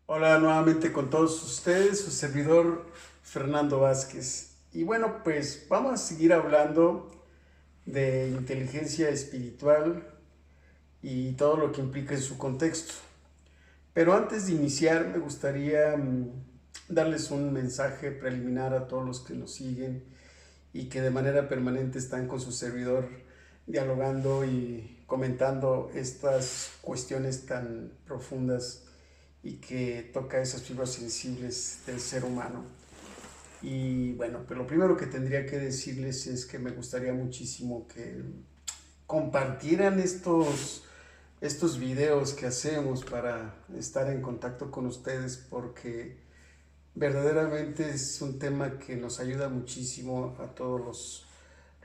Hola nuevamente con todos ustedes, su servidor Fernando Vázquez. Y bueno, pues vamos a seguir hablando de inteligencia espiritual y todo lo que implica en su contexto. Pero antes de iniciar, me gustaría darles un mensaje preliminar a todos los que nos siguen y que de manera permanente están con su servidor dialogando y comentando estas cuestiones tan profundas y que toca esas fibras sensibles del ser humano. Y bueno, pero lo primero que tendría que decirles es que me gustaría muchísimo que compartieran estos videos que hacemos para estar en contacto con ustedes, porque verdaderamente es un tema que nos ayuda muchísimo a todos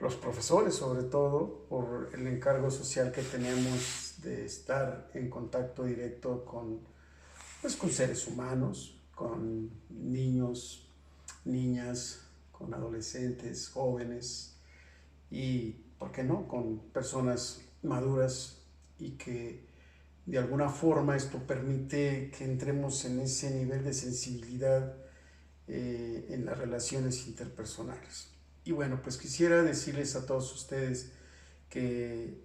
los profesores, sobre todo por el encargo social que tenemos de estar en contacto directo con seres humanos, con niños, niñas, con adolescentes, jóvenes y, ¿por qué no?, con personas maduras, y que de alguna forma esto permite que entremos en ese nivel de sensibilidad en las relaciones interpersonales. Y bueno, pues quisiera decirles a todos ustedes que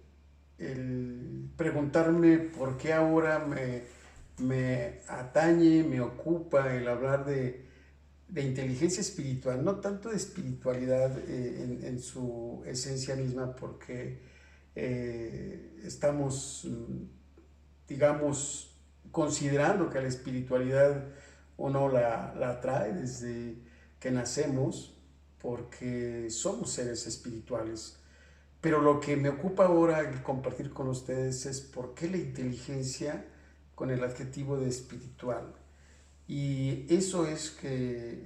el preguntarme por qué ahora me atañe, me ocupa el hablar de inteligencia espiritual, no tanto de espiritualidad en su esencia misma, porque estamos, digamos, considerando que la espiritualidad uno la trae desde que nacemos, porque somos seres espirituales. Pero lo que me ocupa ahora el compartir con ustedes es por qué la inteligencia con el adjetivo de espiritual. Y eso es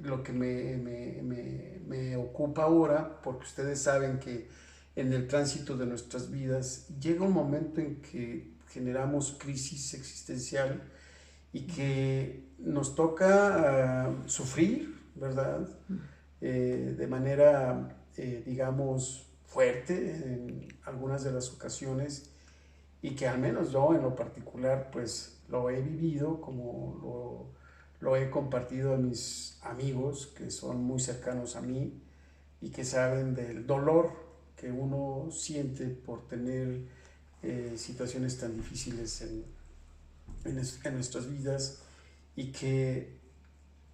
lo que me ocupa ahora, porque ustedes saben que en el tránsito de nuestras vidas llega un momento en que generamos crisis existencial y que nos toca sufrir, ¿verdad? De manera, digamos, fuerte en algunas de las ocasiones, y que al menos yo en lo particular pues lo he vivido, como lo he compartido a mis amigos que son muy cercanos a mí y que saben del dolor que uno siente por tener situaciones tan difíciles en nuestras vidas, y que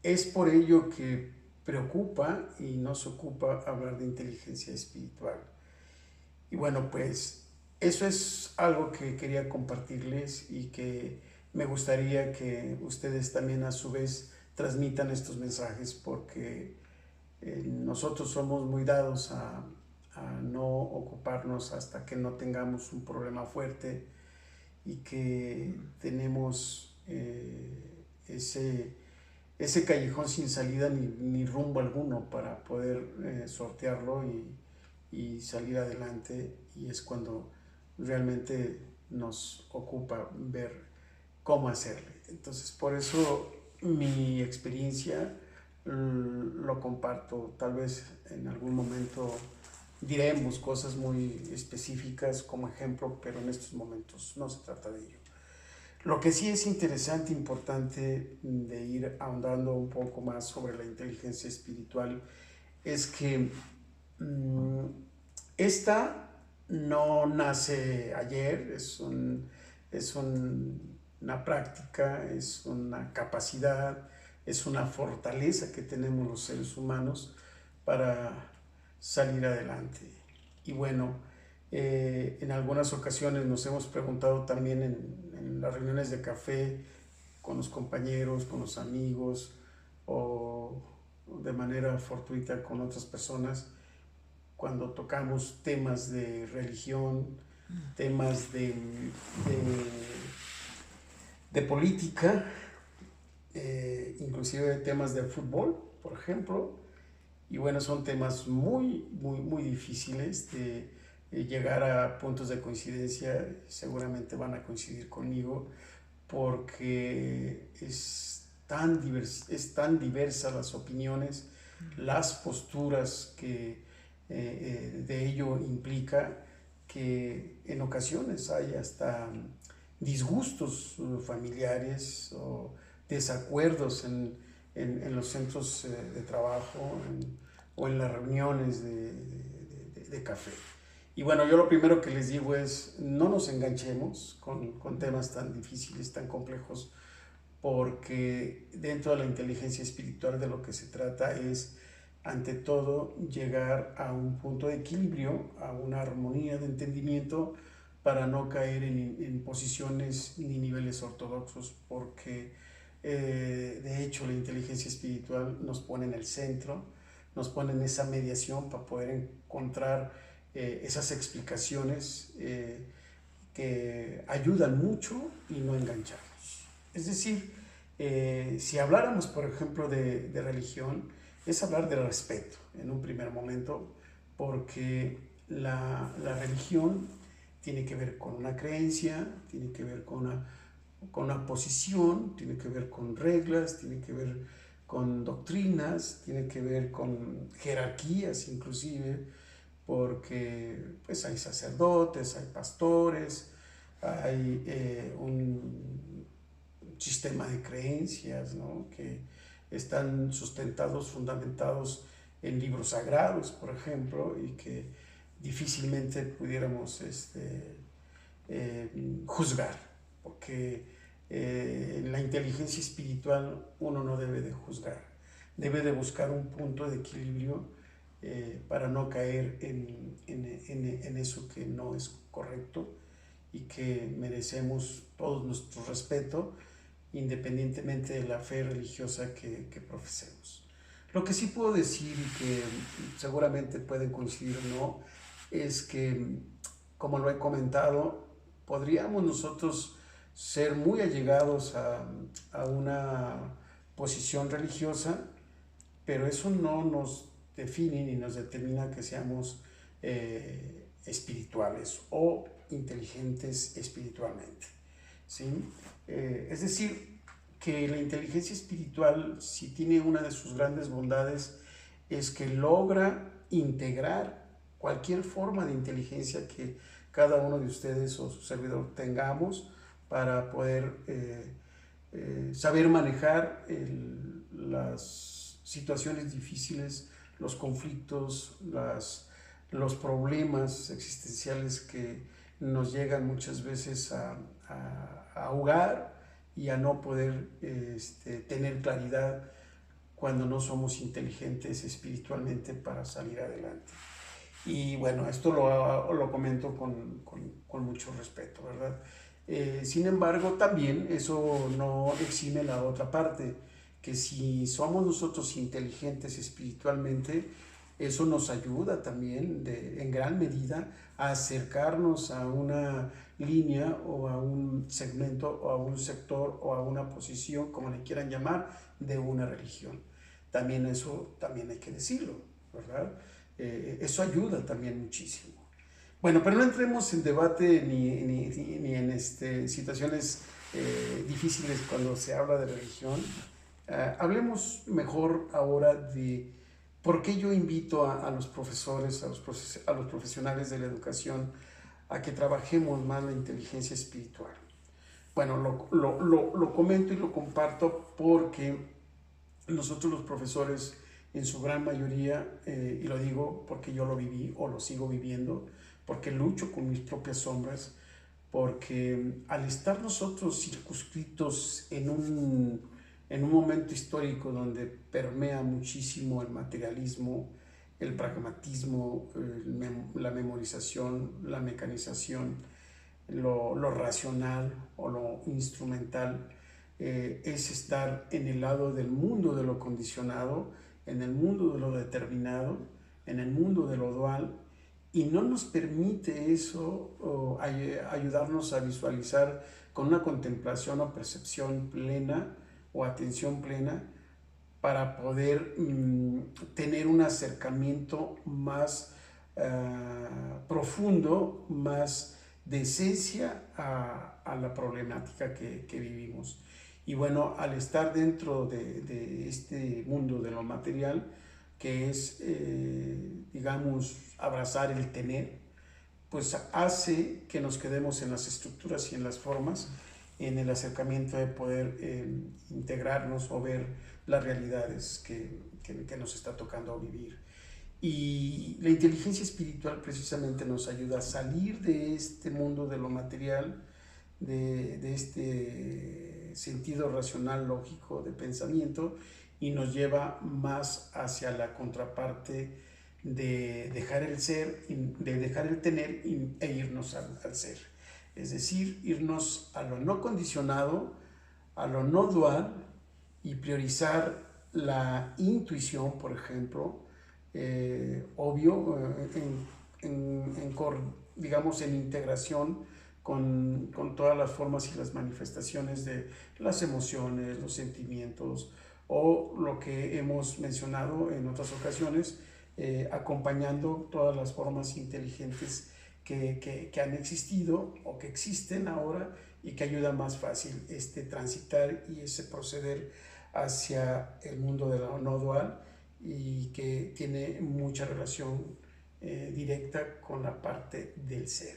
es por ello que preocupa y nos ocupa hablar de inteligencia espiritual. Y bueno, pues eso es algo que quería compartirles y que me gustaría que ustedes también a su vez transmitan estos mensajes, porque nosotros somos muy dados a no ocuparnos hasta que no tengamos un problema fuerte y que tenemos ese callejón sin salida ni rumbo alguno para poder sortearlo y salir adelante, y es cuando realmente nos ocupa ver cómo hacerle. Entonces, por eso mi experiencia lo comparto. Tal vez en algún momento diremos cosas muy específicas como ejemplo, pero en estos momentos no se trata de ello. Lo que sí es interesante, importante de ir ahondando un poco más sobre la inteligencia espiritual, es que mmm, esta no nace ayer, una práctica, es una capacidad, es una fortaleza que tenemos los seres humanos para salir adelante. Y bueno, en algunas ocasiones nos hemos preguntado también en las reuniones de café con los compañeros, con los amigos, o de manera fortuita con otras personas, cuando tocamos temas de religión, temas de política, inclusive temas de fútbol, por ejemplo. Y bueno, son temas muy difíciles de llegar a puntos de coincidencia. Seguramente van a coincidir conmigo, porque es tan diversas las opiniones, las posturas que de ello implica, que en ocasiones hay hasta disgustos familiares o desacuerdos en los centros de trabajo o en las reuniones de café. Y bueno, yo lo primero que les digo es, no nos enganchemos con temas tan difíciles, tan complejos, porque dentro de la inteligencia espiritual de lo que se trata es, ante todo, llegar a un punto de equilibrio, a una armonía de entendimiento, para no caer en posiciones ni niveles ortodoxos, porque de hecho la inteligencia espiritual nos pone en el centro, nos pone en esa mediación para poder encontrar esas explicaciones que ayudan mucho y no engancharnos. Es decir, si habláramos, por ejemplo, de religión, es hablar de respeto en un primer momento, porque la religión tiene que ver con una creencia, tiene que ver con una posición, tiene que ver con reglas, tiene que ver con doctrinas, tiene que ver con jerarquías inclusive, porque pues hay sacerdotes, hay pastores, hay un sistema de creencias, ¿no?, que están sustentados, fundamentados en libros sagrados, por ejemplo, y que difícilmente pudiéramos juzgar, porque en la inteligencia espiritual uno no debe de juzgar, debe de buscar un punto de equilibrio para no caer en eso que no es correcto y que merecemos todo nuestro respeto, independientemente de la fe religiosa que profesemos. Lo que sí puedo decir, y que seguramente pueden coincidir o no, es que, como lo he comentado, podríamos nosotros ser muy allegados a una posición religiosa, pero eso no nos define ni nos determina que seamos espirituales o inteligentes espiritualmente, ¿sí? Es decir, que la inteligencia espiritual, si tiene una de sus grandes bondades, es que logra integrar cualquier forma de inteligencia que cada uno de ustedes o su servidor tengamos, para poder saber manejar las situaciones difíciles, los conflictos, los problemas existenciales que nos llegan muchas veces a ahogar y a no poder tener claridad cuando no somos inteligentes espiritualmente para salir adelante. Y bueno, esto lo comento con mucho respeto, ¿verdad? Sin embargo, también eso no exime la otra parte, que si somos nosotros inteligentes espiritualmente, eso nos ayuda también en gran medida a acercarnos a una línea o a un segmento o a un sector o a una posición, como le quieran llamar, de una religión. También eso también hay que decirlo, ¿verdad? Eso ayuda también muchísimo. Bueno, pero no entremos en debate ni en situaciones difíciles cuando se habla de religión. Hablemos mejor ahora de por qué yo invito a los profesores, a los profesionales de la educación, a que trabajemos más la inteligencia espiritual. Bueno, lo comento y lo comparto porque nosotros los profesores, en su gran mayoría, y lo digo porque yo lo viví o lo sigo viviendo, porque lucho con mis propias sombras, porque al estar nosotros circunscritos en un momento histórico donde permea muchísimo el materialismo, el pragmatismo, la memorización, la mecanización, lo racional o lo instrumental, es estar en el lado del mundo de lo condicionado, en el mundo de lo determinado, en el mundo de lo dual, y no nos permite eso ayudarnos a visualizar con una contemplación o percepción plena o atención plena, para poder tener un acercamiento más profundo, más de esencia a la problemática que vivimos. Y bueno, al estar dentro de este mundo de lo material, que es, digamos, abrazar el tener, pues hace que nos quedemos en las estructuras y en las formas, en el acercamiento de poder integrarnos o ver las realidades que nos está tocando vivir. Y la inteligencia espiritual precisamente nos ayuda a salir de este mundo de lo material, de este sentido racional, lógico de pensamiento, y nos lleva más hacia la contraparte de dejar el ser, de dejar el tener e irnos al ser. Es decir, irnos a lo no condicionado, a lo no dual, y priorizar la intuición, por ejemplo, obvio, digamos, en integración con todas las formas y las manifestaciones de las emociones, los sentimientos, o lo que hemos mencionado en otras ocasiones, acompañando todas las formas inteligentes que han existido o que existen ahora, y que ayuda más fácil transitar y ese proceder hacia el mundo de la no dual, y que tiene mucha relación directa con la parte del ser.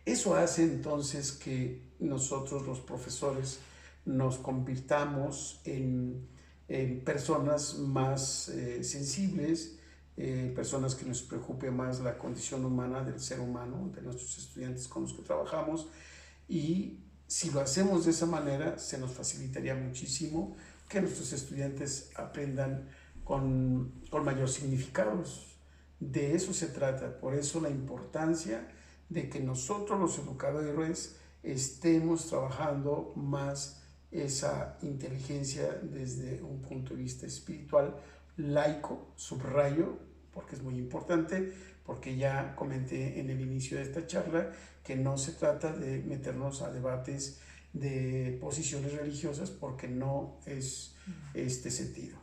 Eso hace entonces que nosotros, los profesores, nos convirtamos en personas más sensibles, personas que nos preocupe más la condición humana del ser humano, de nuestros estudiantes con los que trabajamos. Y si lo hacemos de esa manera, se nos facilitaría muchísimo que nuestros estudiantes aprendan con mayor significado. De eso se trata. Por eso la importancia de que nosotros, los educadores, estemos trabajando más esa inteligencia desde un punto de vista espiritual, laico, subrayo, porque es muy importante, porque ya comenté en el inicio de esta charla que no se trata de meternos a debates de posiciones religiosas, porque no es este sentido.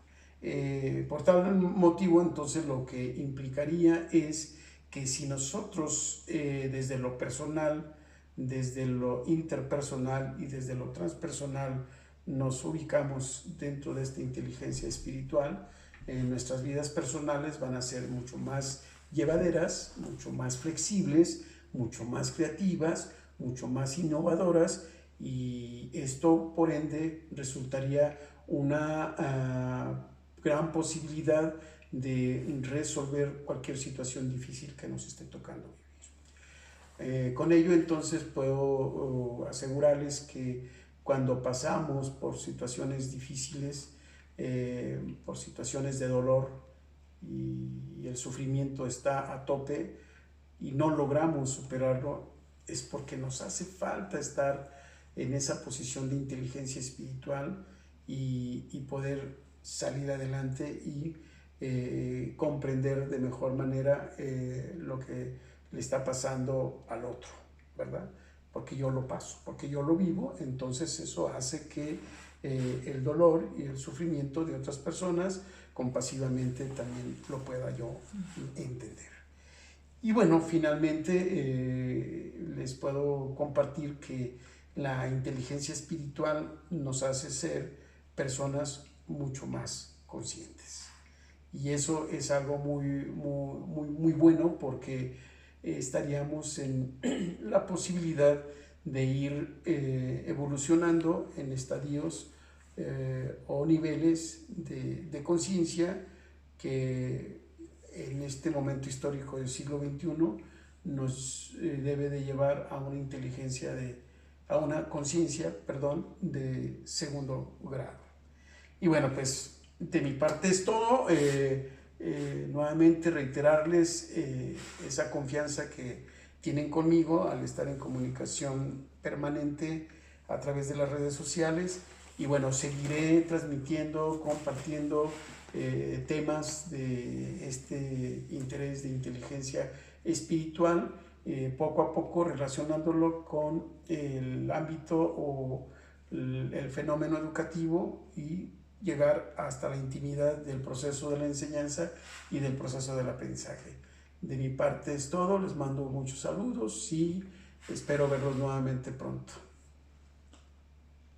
Por tal motivo, entonces, lo que implicaría es que si nosotros desde lo personal, desde lo interpersonal y desde lo transpersonal nos ubicamos dentro de esta inteligencia espiritual, nuestras vidas personales van a ser mucho más llevaderas, mucho más flexibles, mucho más creativas, mucho más innovadoras, y esto por ende resultaría una gran posibilidad de resolver cualquier situación difícil que nos esté tocando vivir. Con ello entonces puedo asegurarles que cuando pasamos por situaciones difíciles, por situaciones de dolor, y el sufrimiento está a tope y no logramos superarlo, es porque nos hace falta estar en esa posición de inteligencia espiritual y poder salir adelante y comprender de mejor manera lo que le está pasando al otro, ¿verdad? Porque yo lo paso, porque yo lo vivo, entonces eso hace que el dolor y el sufrimiento de otras personas compasivamente también lo pueda yo entender. Y bueno, finalmente les puedo compartir que la inteligencia espiritual nos hace ser personas mucho más conscientes. Y eso es algo muy bueno, porque estaríamos en la posibilidad de ir evolucionando en estadios o niveles de conciencia que en este momento histórico del siglo XXI nos debe de llevar a una inteligencia a una conciencia, de segundo grado. Y bueno, pues de mi parte es todo. Nuevamente reiterarles esa confianza que tienen conmigo al estar en comunicación permanente a través de las redes sociales. Y bueno, seguiré transmitiendo, compartiendo temas de este interés de inteligencia espiritual, poco a poco relacionándolo con el ámbito o el fenómeno educativo, y llegar hasta la intimidad del proceso de la enseñanza y del proceso del aprendizaje. De mi parte es todo, les mando muchos saludos y espero verlos nuevamente pronto.